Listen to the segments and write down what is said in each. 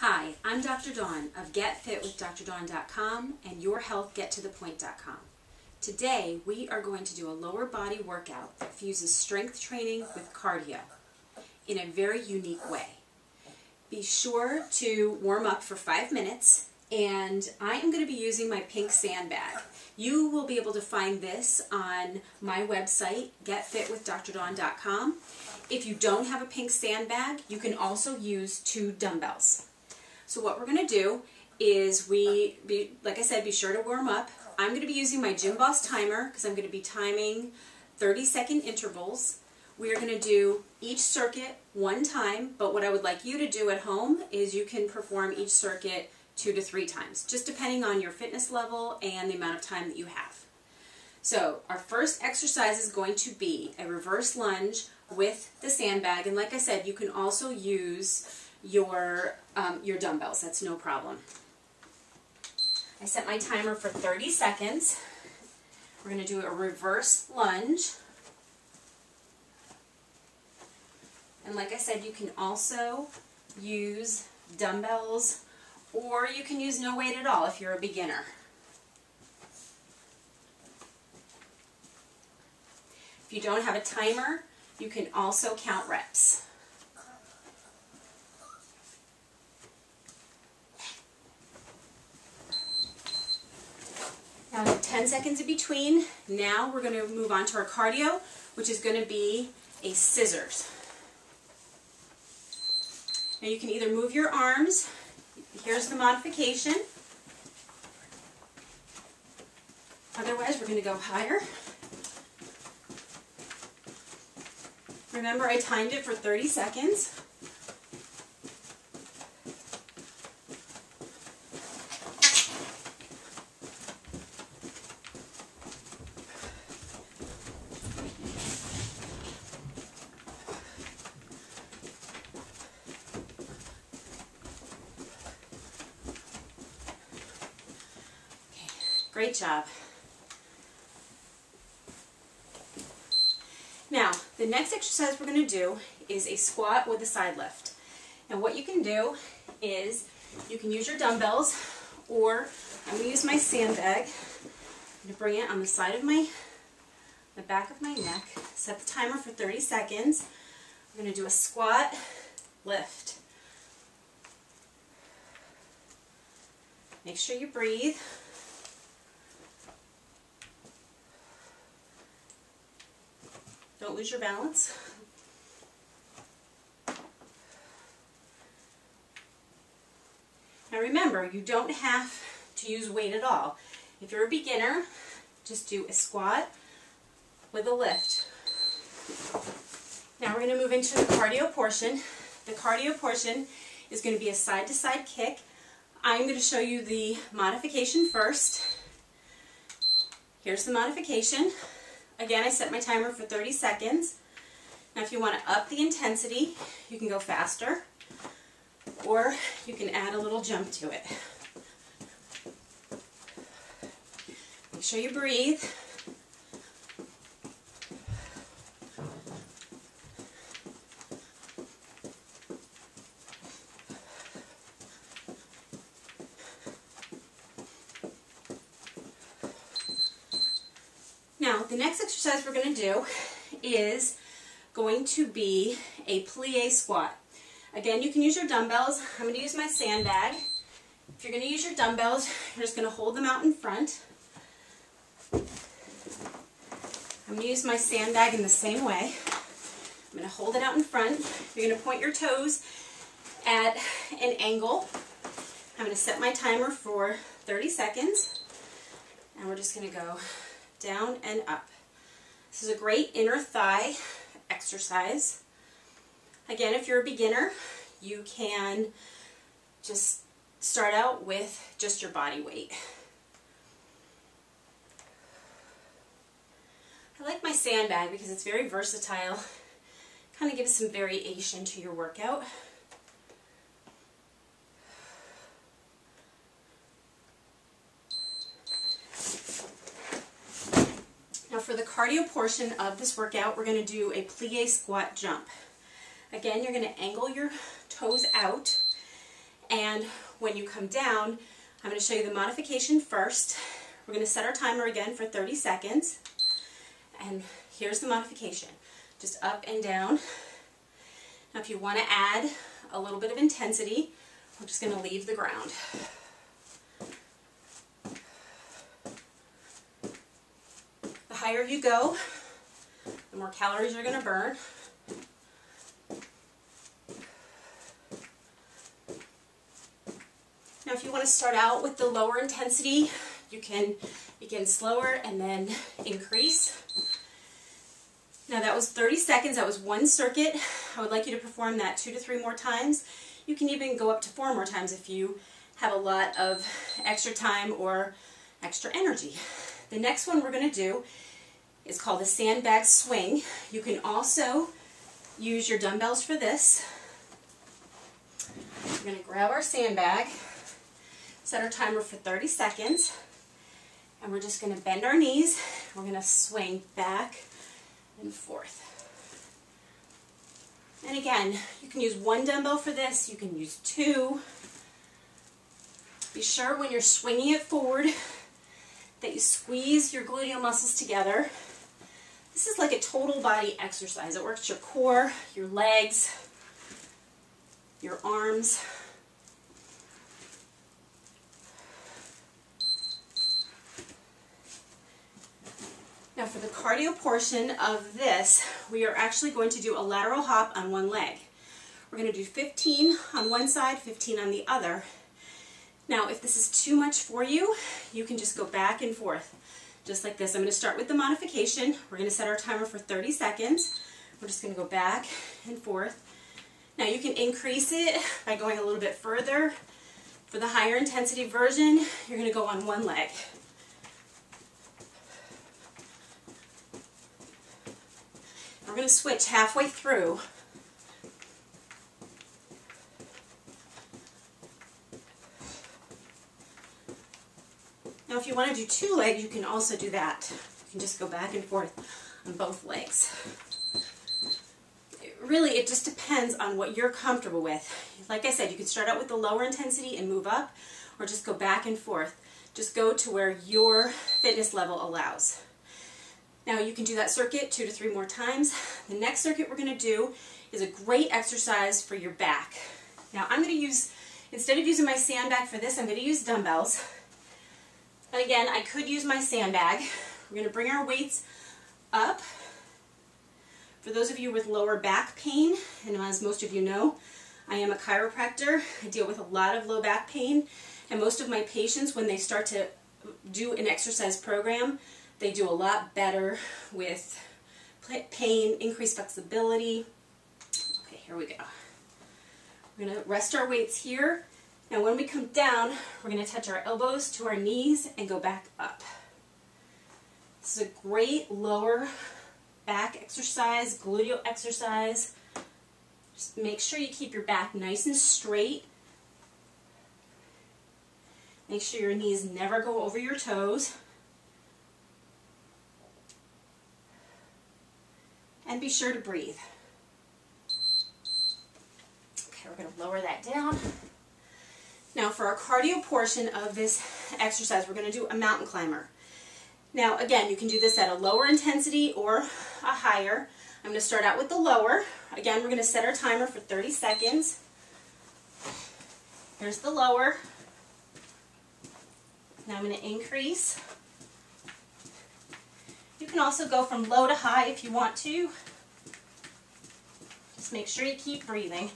Hi, I'm Dr. Dawn of GetFitWithDrDawn.com and YourHealthGetToThePoint.com. Today we are going to do a lower body workout that fuses strength training with cardio in a very unique way. Be sure to warm up for 5 minutes, and I am going to be using my pink sandbag. You will be able to find this on my website, GetFitWithDrDawn.com. If you don't have a pink sandbag, you can also use 2 dumbbells. So what we're going to do is, like I said, be sure to warm up. I'm going to be using my gymboss timer because I'm going to be timing 30-second intervals. We are going to do each circuit 1 time, but what I would like you to do at home is you can perform each circuit 2 to 3 times, just depending on your fitness level and the amount of time that you have. So our first exercise is going to be a reverse lunge with the sandbag, and like I said, you can also use your dumbbells. That's no problem. I set my timer for 30 seconds. We're going to do a reverse lunge. And like I said, you can also use dumbbells, or you can use no weight at all if you're a beginner. If you don't have a timer, you can also count reps. Now 10 seconds in between. Now we're going to move on to our cardio, which is going to be a scissors. Now you can either move your arms. Here's the modification. Otherwise, we're going to go higher. Remember, I timed it for 30 seconds. Great job. Now, the next exercise we're going to do is a squat with a side lift. Now, what you can do is you can use your dumbbells, or I'm going to use my sandbag. I'm going to bring it on the side of the back of my neck, set the timer for 30 seconds. I'm going to do a squat lift. Make sure you breathe. Don't lose your balance. Now remember, you don't have to use weight at all. If you're a beginner, just do a squat with a lift. Now we're going to move into the cardio portion. The cardio portion is going to be a side-to-side kick. I'm going to show you the modification first. Here's the modification. Again, I set my timer for 30 seconds. Now if you want to up the intensity, you can go faster, or you can add a little jump to it. Make sure you breathe. Now, the next exercise we're going to do is going to be a plie squat. Again, you can use your dumbbells. I'm going to use my sandbag. If you're going to use your dumbbells, you're just going to hold them out in front. I'm going to use my sandbag in the same way. I'm going to hold it out in front. You're going to point your toes at an angle. I'm going to set my timer for 30 seconds, and we're just going to go down and up. This is a great inner thigh exercise. Again, if you're a beginner, you can just start out with just your body weight. I like my sandbag because it's very versatile. Kind of gives some variation to your workout. Now for the cardio portion of this workout, we're going to do a plie squat jump. Again, you're going to angle your toes out, And when you come down, I'm going to show you the modification first. We're going to set our timer again for 30 seconds. And here's the modification. Just up and down. Now if you want to add a little bit of intensity, we're just going to leave the ground. The higher you go, the more calories you're going to burn. Now if you want to start out with the lower intensity, you can begin slower and then increase. Now that was 30 seconds, that was one circuit. I would like you to perform that 2 to 3 more times. You can even go up to 4 more times if you have a lot of extra time or extra energy. The next one we're going to do is called the sandbag swing. You can also use your dumbbells for this. We're going to grab our sandbag, set our timer for 30 seconds, and we're just going to bend our knees. We're going to swing back and forth. And again, you can use 1 dumbbell for this, you can use 2. Be sure when you're swinging it forward that you squeeze your gluteal muscles together. This is like a total body exercise. It works your core, your legs, your arms. Now for the cardio portion of this, we are actually going to do a lateral hop on one leg. We're going to do 15 on one side, 15 on the other. Now if this is too much for you, you can just go back and forth, just like this. I'm going to start with the modification. We're going to set our timer for 30 seconds. We're just going to go back and forth. Now you can increase it by going a little bit further. For the higher intensity version, you're going to go on one leg. We're going to switch halfway through. Now if you want to do 2 legs, you can also do that. You can just go back and forth on both legs. Really, it just depends on what you're comfortable with. Like I said, you can start out with the lower intensity and move up, or just go back and forth. Just go to where your fitness level allows. Now you can do that circuit 2 to 3 more times. The next circuit we're going to do is a great exercise for your back. Now I'm going to use, instead of using my sandbag for this, I'm going to use dumbbells. And again, I could use my sandbag. We're going to bring our weights up. For those of you with lower back pain, and as most of you know, I am a chiropractor. I deal with a lot of low back pain, and most of my patients, when they start to do an exercise program, they do a lot better with pain, increased flexibility. Okay, here we go. We're going to rest our weights here. Now when we come down, we're going to touch our elbows to our knees and go back up. This is a great lower back exercise, gluteal exercise. Just make sure you keep your back nice and straight. Make sure your knees never go over your toes. And be sure to breathe. Okay, we're going to lower that down. Now for our cardio portion of this exercise, we're going to do a mountain climber. Now again, you can do this at a lower intensity or a higher. I'm going to start out with the lower. Again, we're going to set our timer for 30 seconds. Here's the lower. Now I'm going to increase. You can also go from low to high if you want to. Just make sure you keep breathing.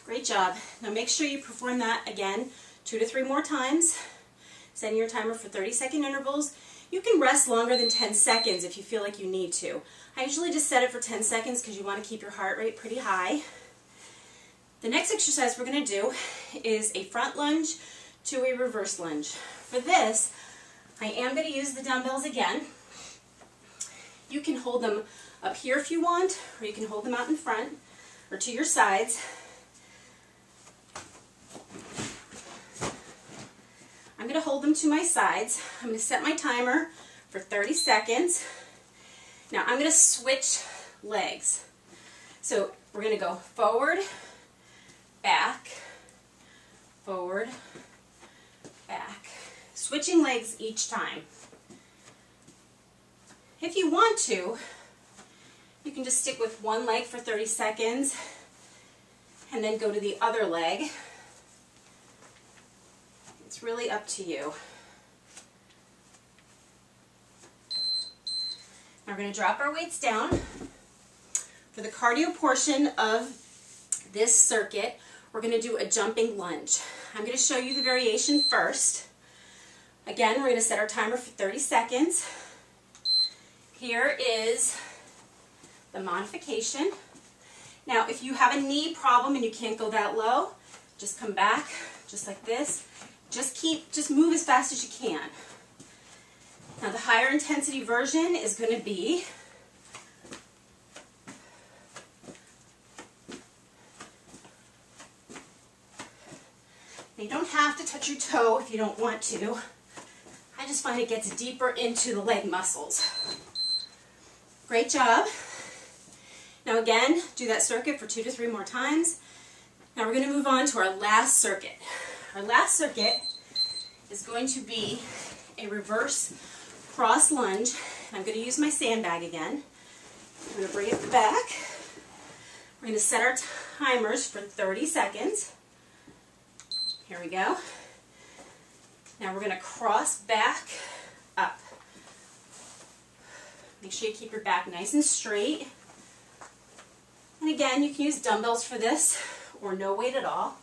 Great job. Now make sure you perform that again 2 to 3 more times, setting your timer for 30-second intervals. You can rest longer than 10 seconds if you feel like you need to. I usually just set it for 10 seconds because you want to keep your heart rate pretty high. The next exercise we're going to do is a front lunge to a reverse lunge. For this, I am going to use the dumbbells again. You can hold them up here if you want, or you can hold them out in front or to your sides. I'm going to hold them to my sides. I'm going to set my timer for 30 seconds. Now I'm going to switch legs. So we're going to go forward, back, forward, back. Switching legs each time. If you want to, you can just stick with one leg for 30 seconds and then go to the other leg. It's really up to you. Now we're going to drop our weights down. For the cardio portion of this circuit, we're going to do a jumping lunge. I'm going to show you the variation first. Again, we're going to set our timer for 30 seconds. Here is the modification. Now, if you have a knee problem and you can't go that low, just come back, just like this. Just move as fast as you can. Now, the higher intensity version is going to be you don't have to touch your toe if you don't want to. I just find it gets deeper into the leg muscles. Great job. Now again, do that circuit for 2 to 3 more times. Now we're going to move on to our last circuit. Our last circuit is going to be a reverse cross lunge. I'm going to use my sandbag again. I'm going to bring it back. We're going to set our timers for 30 seconds. Here we go. Now we're going to cross back up. Make sure you keep your back nice and straight. And again, you can use dumbbells for this or no weight at all.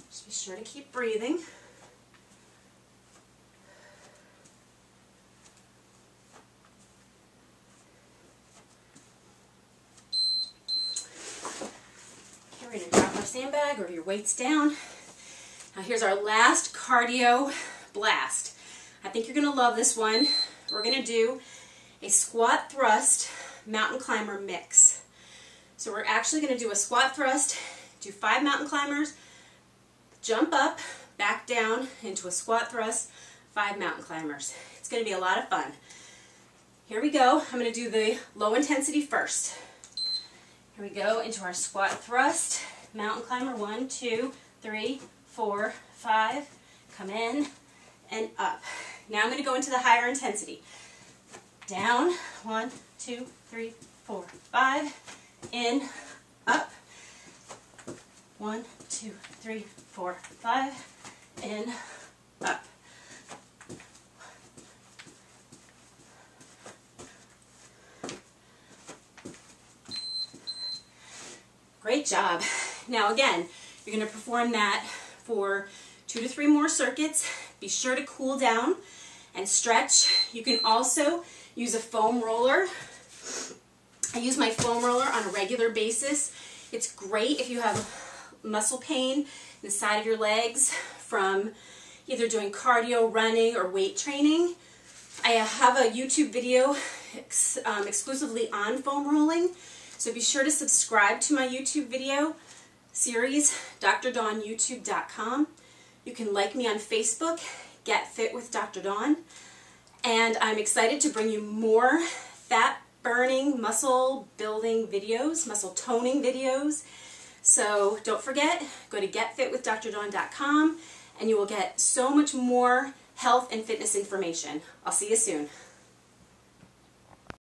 Just be sure to keep breathing. Get ready to drop our sandbag or your weights down. Now here's our last cardio blast. I think you're going to love this one. We're going to do a squat thrust mountain climber mix. So we're actually going to do a squat thrust, do 5 mountain climbers, jump up, back down into a squat thrust, 5 mountain climbers. It's going to be a lot of fun. Here we go. I'm going to do the low intensity first. Here we go into our squat thrust, mountain climber, 1, 2, 3, 4, 5, come in and up. Now I'm going to go into the higher intensity. Down, 1, 2, 3, 4, 5, in, up, 1, 2, 3, 4, 5, in, up. Great job. Now again, you're going to perform that for 2 to 3 more circuits. Be sure to cool down and stretch. You can also use a foam roller. I use my foam roller on a regular basis. It's great if you have muscle pain in the side of your legs from either doing cardio, running, or weight training. I have a YouTube video exclusively on foam rolling, so be sure to subscribe to my YouTube video series, drdawnyoutube.com. You can like me on Facebook, Get Fit with Dr. Dawn, and I'm excited to bring you more fat burning, muscle building videos, muscle toning videos. So don't forget, go to getfitwithdrdawn.com and you will get so much more health and fitness information. I'll see you soon.